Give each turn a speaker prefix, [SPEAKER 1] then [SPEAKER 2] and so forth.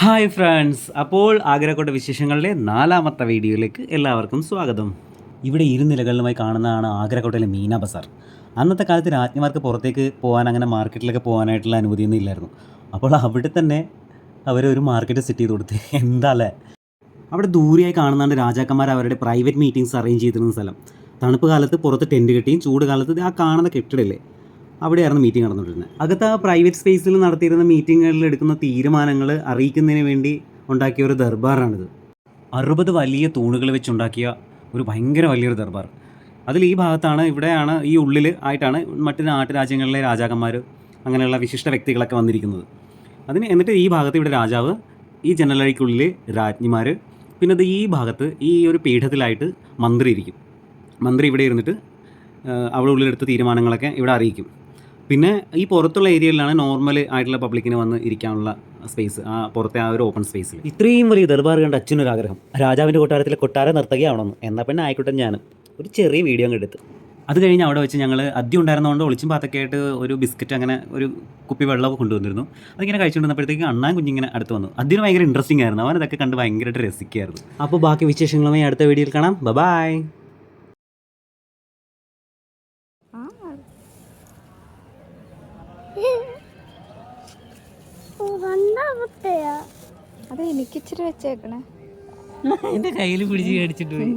[SPEAKER 1] Hi friends, അപ്പോൾ ആഗ്രഹക്കോട്ട വിശേഷങ്ങളുടെ 4ാമത്തെ വീഡിയോയിലേക്ക് എല്ലാവർക്കും സ്വാഗതം. ഇവിടെ ഇരുനിലകളിലുമായി കാണുന്നതാണ് ആഗ്രഹക്കോട്ടയിലെ മീന ബസാർ. അന്നത്തെ കാലത്ത് രാജ്ഞിമാർക്ക് പുറത്തേക്ക് പോകാൻ അങ്ങനെ മാർക്കറ്റിലൊക്കെ പോകാനായിട്ടുള്ള അനുമതിയൊന്നും ഇല്ലായിരുന്നു. അപ്പോൾ അവിടെ തന്നെ അവരൊരു മാർക്കറ്റ് സെറ്റ് ചെയ്ത് കൊടുത്ത്. എന്താല്ലേ, അവിടെ ദൂരെയായി കാണുന്നതാണ് രാജാക്കന്മാർ അവരുടെ പ്രൈവറ്റ് മീറ്റിംഗ്സ് അറേഞ്ച് ചെയ്തിരുന്ന സ്ഥലം. തണുപ്പ് കാലത്ത് പുറത്ത് ടെൻറ്റ് കെട്ടിയും ചൂട് കാലത്ത് ആ കാണുന്ന കെട്ടിടല്ലേ, അവിടെയായിരുന്നു മീറ്റിംഗ് നടന്നുകൊണ്ടിരുന്നത്. അകത്ത് ആ പ്രൈവറ്റ് സ്പേസിൽ നടത്തിയിരുന്ന മീറ്റിങ്ങുകളിൽ എടുക്കുന്ന തീരുമാനങ്ങൾ അറിയിക്കുന്നതിന് വേണ്ടി ഉണ്ടാക്കിയ ഒരു ദർബാറാണിത്. 60 വലിയ തൂണുകൾ വെച്ചുണ്ടാക്കിയ ഒരു ഭയങ്കര വലിയൊരു ദർബാർ. അതിൽ ഈ ഭാഗത്താണ്, ഇവിടെയാണ്, ഈ ഉള്ളിൽ ആയിട്ടാണ് മറ്റ് നാട്ടുരാജ്യങ്ങളിലെ രാജാക്കന്മാർ അങ്ങനെയുള്ള വിശിഷ്ട വ്യക്തികളൊക്കെ വന്നിരിക്കുന്നത്. എന്നിട്ട് ഈ ഭാഗത്ത് ഇവിടെ രാജാവ്, ഈ ജനലഴിക്കുള്ളിൽ രാജ്ഞിമാർ, പിന്നെ അത് ഈ ഭാഗത്ത് ഈ ഒരു പീഠത്തിലായിട്ട് മന്ത്രി ഇരിക്കും. മന്ത്രി ഇവിടെ ഇരുന്നിട്ട് അവിടെ ഉള്ളിലെടുത്ത തീരുമാനങ്ങളൊക്കെ ഇവിടെ അറിയിക്കും. പിന്നെ ഈ പുറത്തുള്ള ഏരിയയിലാണ് നോർമൽ ആയിട്ടുള്ള പബ്ലിക്കിന് വന്ന് ഇരിക്കാനുള്ള സ്പേസ്, ആ പുറത്തെ ആ ഒരു ഓപ്പൺ സ്പേസിൽ. ഇത്രയും വലിയ ദർബാർ കണ്ട അച്ഛനൊരാഗ്രഹം, രാജാവിൻ്റെ കൊട്ടാരത്തിലെ കൊട്ടാര നർത്തകിയാവണമെന്ന്. എന്നാൽ പിന്നെ ആയിക്കോട്ടെ, ഞാനും ഒരു ചെറിയ വീഡിയോ അങ്ങ് എടുത്ത്. അത് കഴിഞ്ഞ് അവിടെ വെച്ച് ഞങ്ങൾ അദ്യം ഉണ്ടായിരുന്നതുകൊണ്ട് ഒളിച്ചും പാത്തൊക്കെ ആയിട്ട് ഒരു ബിസ്ക്കറ്റ്, അങ്ങനെ ഒരു കുപ്പി വെള്ളമൊക്കെ കൊണ്ടുവന്നിരുന്നു. അതിങ്ങനെ കഴിച്ചുകൊണ്ടിരുന്നപ്പോഴത്തേക്ക് അണ്ണാൻ കുഞ്ഞിങ്ങനെ അടുത്ത് വന്നു. അതിന് ഭയങ്കര ഇൻട്രസ്റ്റിംഗ് ആയിരുന്നു, അവൻ ഇതൊക്കെ കണ്ട് ഭയങ്കരമായിട്ട് രസിക്കുകയായിരുന്നു. അപ്പോൾ ബാക്കി വിശേഷങ്ങളുമായി അടുത്ത വീഡിയോയിൽ കാണാം. ബൈ.
[SPEAKER 2] അത് എനിക്ക് ഇച്ചിരി വെച്ചേക്കണേ.
[SPEAKER 1] എന്റെ കയ്യിൽ പിടിച്ച് കടിച്ചിട്ട് പോയി.